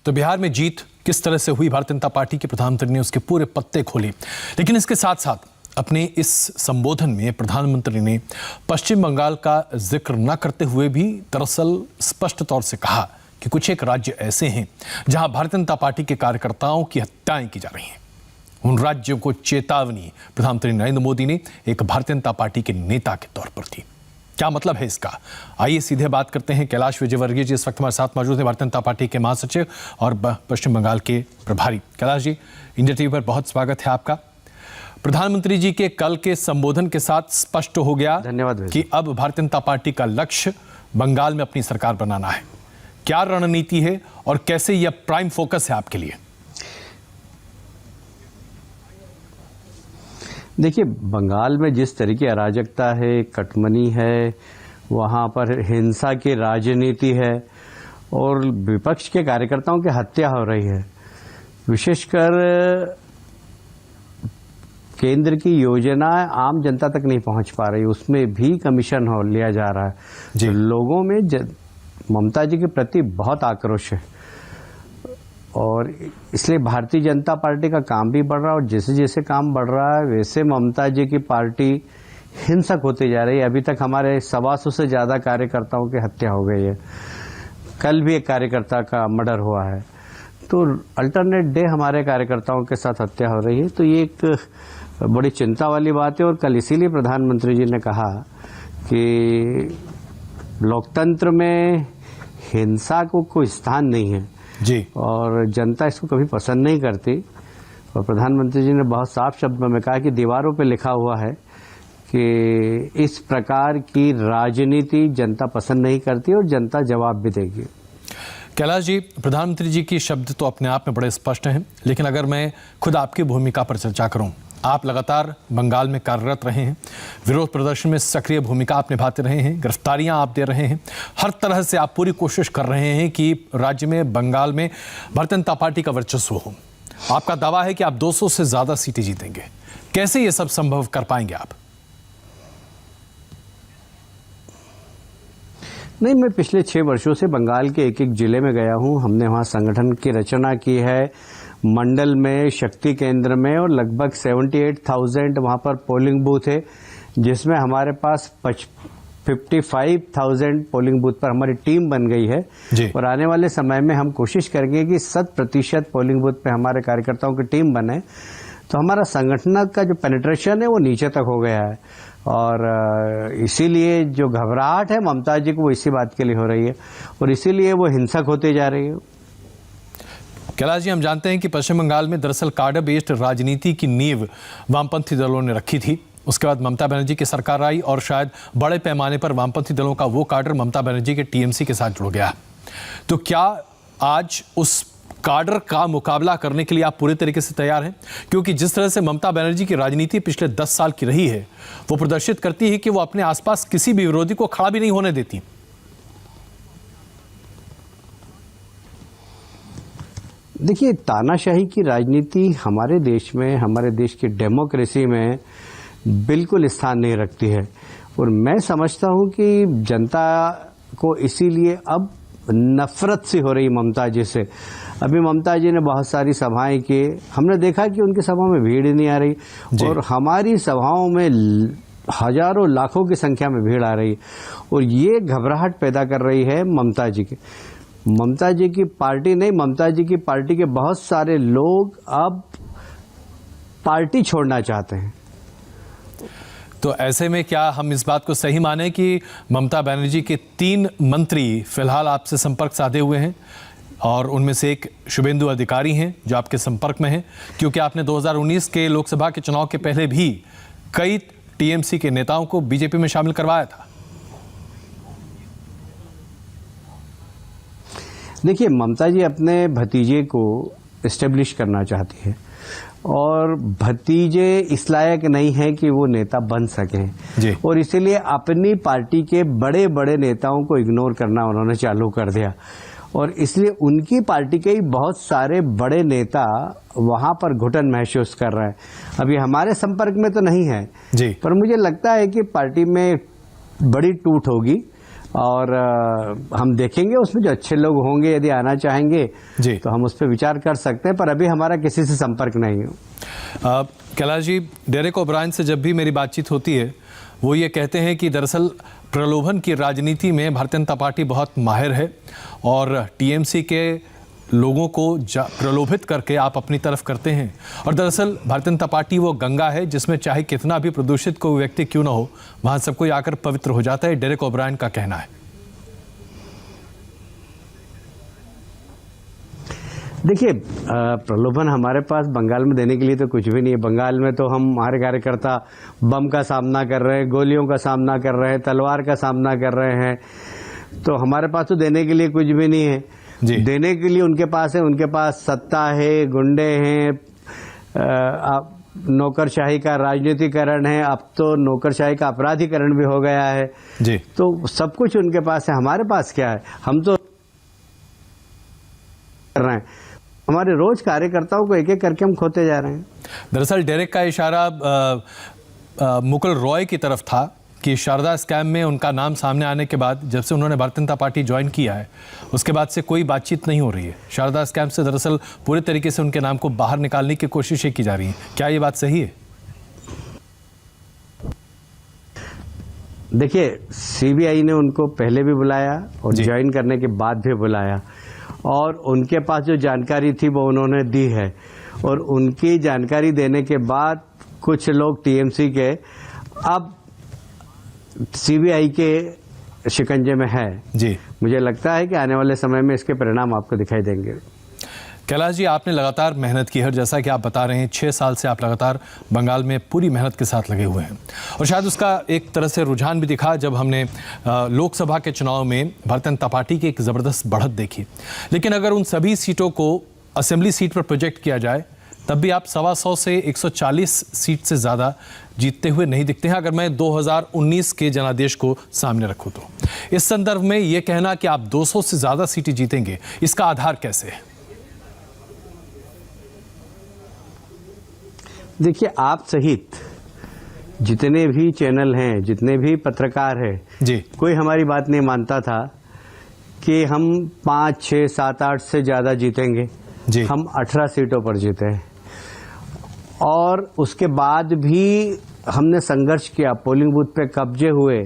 तो बिहार में जीत किस तरह से हुई, भारतीय जनता पार्टी के प्रधानमंत्री ने उसके पूरे पत्ते खोले। लेकिन इसके साथ साथ अपने इस संबोधन में प्रधानमंत्री ने पश्चिम बंगाल का जिक्र न करते हुए भी दरअसल स्पष्ट तौर से कहा कि कुछ एक राज्य ऐसे हैं जहां भारतीय जनता पार्टी के कार्यकर्ताओं की हत्याएं की जा रही हैं। उन राज्यों को चेतावनी प्रधानमंत्री नरेंद्र मोदी ने एक भारतीय जनता पार्टी के नेता के तौर पर दी। क्या मतलब है इसका, आइए सीधे बात करते हैं। कैलाश विजयवर्गीय जी इस वक्त हमारे साथ मौजूद हैं, भारतीय जनता पार्टी के महासचिव और पश्चिम बंगाल के प्रभारी। कैलाश जी, इंडिया टीवी पर बहुत स्वागत है आपका। प्रधानमंत्री जी के कल के संबोधन के साथ स्पष्ट हो गया धन्यवाद कि अब भारतीय जनता पार्टी का लक्ष्य बंगाल में अपनी सरकार बनाना है। क्या रणनीति है और कैसे यह प्राइम फोकस है आपके लिए? देखिए, बंगाल में जिस तरह की अराजकता है, कटमनी है, वहाँ पर हिंसा की राजनीति है और विपक्ष के कार्यकर्ताओं की हत्या हो रही है। विशेषकर केंद्र की योजना आम जनता तक नहीं पहुँच पा रही, उसमें भी कमीशन हो लिया जा रहा है जी। लोगों में ममता जी के प्रति बहुत आक्रोश है और इसलिए भारतीय जनता पार्टी का काम भी बढ़ रहा है और जैसे जैसे काम बढ़ रहा है वैसे ममता जी की पार्टी हिंसक होती जा रही है। अभी तक हमारे 125 से ज़्यादा कार्यकर्ताओं की हत्या हो गई है। कल भी एक कार्यकर्ता का मर्डर हुआ है। तो अल्टरनेट डे हमारे कार्यकर्ताओं के साथ हत्या हो रही है। तो ये एक बड़ी चिंता वाली बात है और कल इसीलिए प्रधानमंत्री जी ने कहा कि लोकतंत्र में हिंसा को कोई स्थान नहीं है जी, और जनता इसको कभी पसंद नहीं करती। और प्रधानमंत्री जी ने बहुत साफ शब्दों में कहा कि दीवारों पे लिखा हुआ है कि इस प्रकार की राजनीति जनता पसंद नहीं करती और जनता जवाब भी देगी। कैलाश जी, प्रधानमंत्री जी की शब्द तो अपने आप में बड़े स्पष्ट हैं, लेकिन अगर मैं खुद आपकी भूमिका पर चर्चा करूं, आप लगातार बंगाल में कार्यरत रहे हैं, विरोध प्रदर्शन में सक्रिय भूमिका आप निभाते रहे हैं, गिरफ्तारियां आप दे रहे हैं, हर तरह से आप पूरी कोशिश कर रहे हैं कि राज्य में, बंगाल में भारतीय जनता पार्टी का वर्चस्व हो। आपका दावा है कि आप 200 से ज्यादा सीटें जीतेंगे। कैसे ये सब संभव कर पाएंगे आप? नहीं, मैं पिछले 6 वर्षों से बंगाल के एक एक जिले में गया हूं। हमने वहां संगठन की रचना की है, मंडल में, शक्ति केंद्र में, और लगभग 78,000 वहां पर पोलिंग बूथ है, जिसमें हमारे पास 55,000 पोलिंग बूथ पर हमारी टीम बन गई है जी। और आने वाले समय में हम कोशिश करेंगे कि 100% पोलिंग बूथ पे हमारे कार्यकर्ताओं की टीम बने। तो हमारा संगठन का जो पेनिट्रेशन है वो नीचे तक हो गया है और इसीलिए जो घबराहट है ममता जी को वो इसी बात के लिए हो रही है और इसीलिए वो हिंसक होते जा रही है। कैलाश जी, हम जानते हैं कि पश्चिम बंगाल में दरअसल काडर बेस्ड राजनीति की नींव वामपंथी दलों ने रखी थी। उसके बाद ममता बनर्जी की सरकार आई और शायद बड़े पैमाने पर वामपंथी दलों का वो काडर ममता बनर्जी के टीएमसी के साथ जुड़ गया। तो क्या आज उस काडर का मुकाबला करने के लिए आप पूरे तरीके से तैयार हैं? क्योंकि जिस तरह से ममता बनर्जी की राजनीति पिछले 10 साल की रही है, वो प्रदर्शित करती है कि वो अपने आसपास किसी भी विरोधी को खड़ा भी नहीं होने देती। देखिए, तानाशाही की राजनीति हमारे देश में, हमारे देश की डेमोक्रेसी में बिल्कुल स्थान नहीं रखती है और मैं समझता हूं कि जनता को इसीलिए अब नफरत सी हो रही ममता जी से। अभी ममता जी ने बहुत सारी सभाएं की, हमने देखा कि उनकी सभाओं में भीड़ ही नहीं आ रही और हमारी सभाओं में हजारों लाखों की संख्या में भीड़ आ रही और ये घबराहट पैदा कर रही है ममता जी की। ममता जी की पार्टी नहीं, ममता जी की पार्टी के बहुत सारे लोग अब पार्टी छोड़ना चाहते हैं। तो ऐसे में क्या हम इस बात को सही माने कि ममता बनर्जी के 3 मंत्री फिलहाल आपसे संपर्क साधे हुए हैं और उनमें से एक शुभेंदु अधिकारी हैं जो आपके संपर्क में हैं? क्योंकि आपने 2019 के लोकसभा के चुनाव के पहले भी कई टीएमसी के नेताओं को बीजेपी में शामिल करवाया था। देखिए, ममता जी अपने भतीजे को एस्टेब्लिश करना चाहती है और भतीजे इस लायक नहीं है कि वो नेता बन सकें और इसीलिए अपनी पार्टी के बड़े बड़े नेताओं को इग्नोर करना उन्होंने चालू कर दिया और इसलिए उनकी पार्टी के ही बहुत सारे बड़े नेता वहां पर घुटन महसूस कर रहे हैं। अभी हमारे संपर्क में तो नहीं है जी, पर मुझे लगता है कि पार्टी में बड़ी टूट होगी और हम देखेंगे उसमें जो अच्छे लोग होंगे यदि आना चाहेंगे जी। तो हम उस पर विचार कर सकते हैं, पर अभी हमारा किसी से संपर्क नहीं है। कैलाश जी, डेरेक ओब्रायन से जब भी मेरी बातचीत होती है वो ये कहते हैं कि दरअसल प्रलोभन की राजनीति में भारतीय जनता पार्टी बहुत माहिर है और टीएमसी के लोगों को प्रलोभित करके आप अपनी तरफ करते हैं। और दरअसल भारतीय जनता पार्टी वो गंगा है जिसमें चाहे कितना भी प्रदूषित कोई व्यक्ति क्यों ना हो, वहां सब कोई आकर पवित्र हो जाता है, डेरेक ओब्रायन का कहना है। देखिए, प्रलोभन हमारे पास बंगाल में देने के लिए तो कुछ भी नहीं है। बंगाल में तो हम हमारे कार्यकर्ता बम का सामना कर रहे हैं, गोलियों का सामना कर रहे हैं, तलवार का सामना कर रहे हैं, तो हमारे पास तो देने के लिए कुछ भी नहीं है। देने के लिए उनके पास है, उनके पास सत्ता है, गुंडे हैं, नौकरशाही का राजनीतिकरण है, अब तो नौकरशाही का अपराधीकरण भी हो गया है जी। तो सब कुछ उनके पास है। हमारे पास क्या है? हम तो कर रहे हैं, हमारे रोज कार्यकर्ताओं को एक एक करके हम खोते जा रहे हैं। दरअसल डेरेक का इशारा मुकुल रॉय की तरफ था कि शारदा स्कैम में उनका नाम सामने आने के बाद, जब से उन्होंने भारतीय जनता पार्टी ज्वाइन किया है, उसके बाद से कोई बातचीत नहीं हो रही है। शारदा स्कैम से दरअसल पूरे तरीके से उनके नाम को बाहर निकालने की कोशिशें की जा रही हैं। क्या ये बात सही है? देखिए, सीबीआई ने उनको पहले भी बुलाया और ज्वाइन करने के बाद भी बुलाया, और उनके पास जो जानकारी थी वो उन्होंने दी है, और उनकी जानकारी देने के बाद कुछ लोग टीएमसी के अब सीबीआई के शिकंजे में है जी। मुझे लगता है कि आने वाले समय में इसके परिणाम आपको दिखाई देंगे। कैलाश जी, आपने लगातार मेहनत की है, जैसा कि आप बता रहे हैं 6 साल से आप लगातार बंगाल में पूरी मेहनत के साथ लगे हुए हैं, और शायद उसका एक तरह से रुझान भी दिखा जब हमने लोकसभा के चुनाव में भारतीय जनता पार्टी की एक ज़बरदस्त बढ़त देखी। लेकिन अगर उन सभी सीटों को असेंबली सीट पर प्रोजेक्ट किया जाए तब भी आप 125 से 140 सीट से ज़्यादा जीतते हुए नहीं दिखते हैं, अगर मैं 2019 के जनादेश को सामने रखूं तो। इस संदर्भ में यह कहना कि आप 200 से ज़्यादा सीटें जीतेंगे, इसका आधार कैसे है? देखिए, आप सहित जितने भी चैनल हैं, जितने भी पत्रकार हैं जी, कोई हमारी बात नहीं मानता था कि हम 5, 6, 7, 8 से ज़्यादा जीतेंगे जी। हम 18 सीटों पर जीते हैं, और उसके बाद भी हमने संघर्ष किया, पोलिंग बूथ पे कब्जे हुए।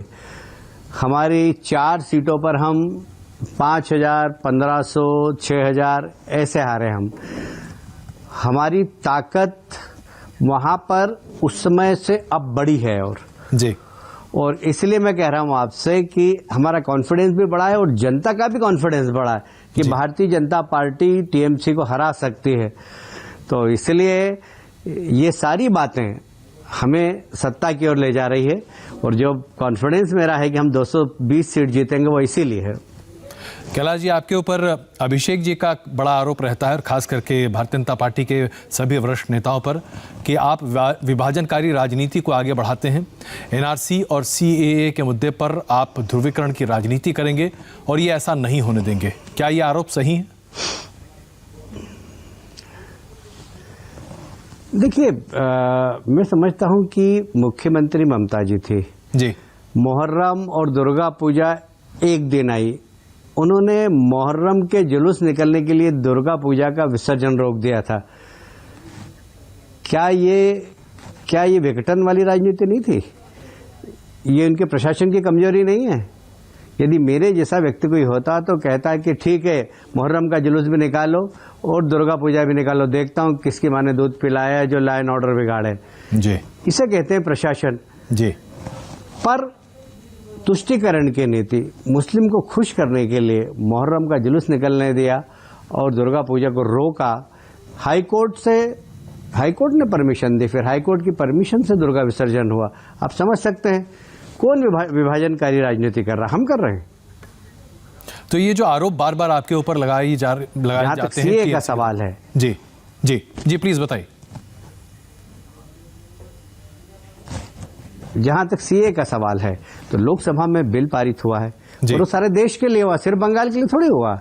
हमारी 4 सीटों पर हम 5,000, 1,500, 6,000 ऐसे हारे हम। हमारी ताकत वहां पर उस समय से अब बड़ी है, और इसलिए मैं कह रहा हूं आपसे कि हमारा कॉन्फिडेंस भी बढ़ा है और जनता का भी कॉन्फिडेंस बढ़ा है कि भारतीय जनता पार्टी टीएमसी को हरा सकती है। तो इसलिए ये सारी बातें हमें सत्ता की ओर ले जा रही है, और जो कॉन्फिडेंस मेरा है कि हम 220 सीट जीतेंगे वो इसीलिए है। कैलाश जी, आपके ऊपर अभिषेक जी का बड़ा आरोप रहता है, और खास करके भारतीय जनता पार्टी के सभी वरिष्ठ नेताओं पर, कि आप विभाजनकारी राजनीति को आगे बढ़ाते हैं। एनआरसी और सीएए के मुद्दे पर आप ध्रुवीकरण की राजनीति करेंगे और ये ऐसा नहीं होने देंगे। क्या ये आरोप सही है? देखिए, मैं समझता हूं कि मुख्यमंत्री ममता जी थी जी। मुहर्रम और दुर्गा पूजा एक दिन आई, उन्होंने मुहर्रम के जुलूस निकलने के लिए दुर्गा पूजा का विसर्जन रोक दिया था। क्या ये विघटन वाली राजनीति नहीं थी? ये उनके प्रशासन की कमजोरी नहीं है? यदि मेरे जैसा व्यक्ति कोई होता तो कहता है कि ठीक है, मुहर्रम का जुलूस भी निकालो और दुर्गा पूजा भी निकालो, देखता हूं किसकी माँ ने दूध पिलाया है जो लॉ एंड ऑर्डर बिगाड़े। जी। इसे कहते हैं प्रशासन जी। पर तुष्टिकरण की नीति, मुस्लिम को खुश करने के लिए मुहर्रम का जुलूस निकलने दिया और दुर्गा पूजा को रोका। हाईकोर्ट ने परमिशन दी, फिर हाईकोर्ट की परमिशन से दुर्गा विसर्जन हुआ। आप समझ सकते हैं कौन विभाजनकारी राजनीति कर रहा? हम कर रहे हैं। तो ये जो आरोप बार बार आपके ऊपर लगाए जाते हैं, सीए का सवाल है। जी जी जी, प्लीज बताइए। जहां तक सीए का सवाल है तो लोकसभा में बिल पारित हुआ है और वो सारे देश के लिए हुआ, सिर्फ बंगाल के लिए थोड़ी हुआ।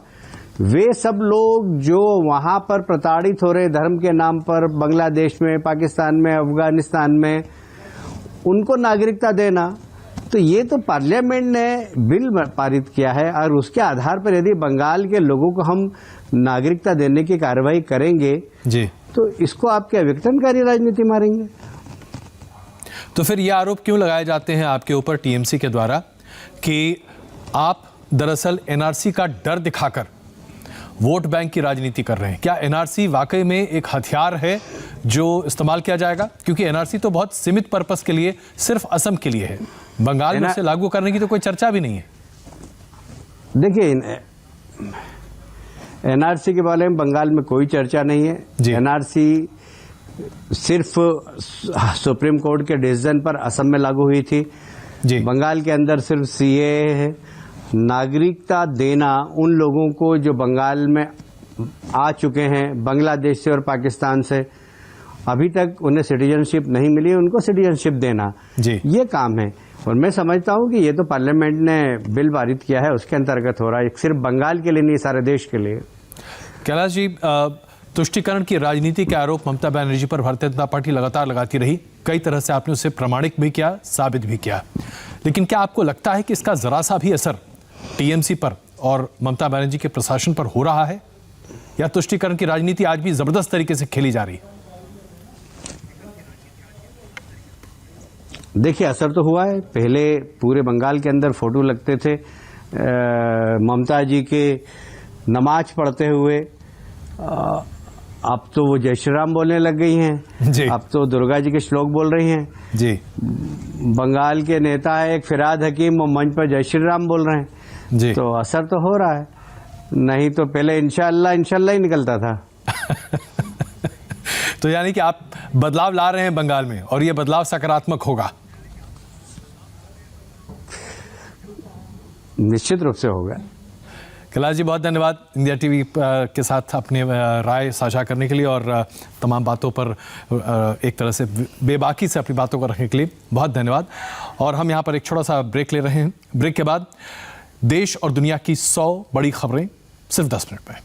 वे सब लोग जो वहां पर प्रताड़ित हो रहे धर्म के नाम पर, बांग्लादेश में, पाकिस्तान में, अफगानिस्तान में, उनको नागरिकता देना, तो ये तो पार्लियामेंट ने बिल पारित किया है और उसके आधार पर यदि बंगाल के लोगों को हम नागरिकता देने की कार्रवाई करेंगे जी, तो इसको आप क्या विघटनकारी राजनीति मारेंगे? तो फिर ये आरोप क्यों लगाए जाते हैं आपके ऊपर टीएमसी के द्वारा कि आप दरअसल एनआरसी का डर दिखाकर वोट बैंक की राजनीति कर रहे हैं? क्या एनआरसी वाकई में एक हथियार है जो इस्तेमाल किया जाएगा? क्योंकि एनआरसी तो बहुत सीमित पर्पस के लिए, सिर्फ असम के लिए है, बंगाल में उसे लागू करने की तो कोई चर्चा भी नहीं है। देखिए, एनआरसी के बारे में बंगाल में कोई चर्चा नहीं है। एनआरसी सिर्फ सुप्रीम कोर्ट के डिसीजन पर असम में लागू हुई थी जी। बंगाल के अंदर सिर्फ सीएए है। नागरिकता देना उन लोगों को जो बंगाल में आ चुके हैं बांग्लादेश से और पाकिस्तान से, अभी तक उन्हें सिटीजनशिप नहीं मिली, उनको सिटीजनशिप देना जी। ये काम है। और मैं समझता हूं कि ये तो पार्लियामेंट ने बिल पारित किया है, उसके अंतर्गत हो रहा है, सिर्फ बंगाल के लिए नहीं, सारे देश के लिए। कैलाश जी, तुष्टीकरण की राजनीति के आरोप ममता बनर्जी पर भारतीय जनता पार्टी लगातार लगाती रही, कई तरह से आपने उसे प्रमाणिक भी किया, साबित भी किया, लेकिन क्या आपको लगता है कि इसका जरा सा भी असर टीएमसी पर और ममता बनर्जी के प्रशासन पर हो रहा है, या तुष्टीकरण की राजनीति आज भी जबरदस्त तरीके से खेली जा रही है? देखिए, असर तो हुआ है। पहले पूरे बंगाल के अंदर फोटो लगते थे ममता जी के नमाज पढ़ते हुए, अब तो वो जय श्री राम बोलने लग गई हैं जी। अब तो दुर्गा जी के श्लोक बोल रही हैं जी। बंगाल के नेता है एक फिराद हकीम, वो मंच पर जय श्री राम बोल रहे हैं जी। तो असर तो हो रहा है, नहीं तो पहले इंशाअल्लाह इंशाअल्लाह ही निकलता था। तो यानी कि आप बदलाव ला रहे हैं बंगाल में, और ये बदलाव सकारात्मक होगा? निश्चित रूप से होगा। कैलाश जी, बहुत धन्यवाद इंडिया टीवी के साथ अपने राय साझा करने के लिए और तमाम बातों पर एक तरह से बेबाकी से अपनी बातों को रखने के लिए बहुत धन्यवाद। और हम यहाँ पर एक छोटा सा ब्रेक ले रहे हैं। ब्रेक के बाद देश और दुनिया की 100 बड़ी खबरें सिर्फ 10 मिनट में।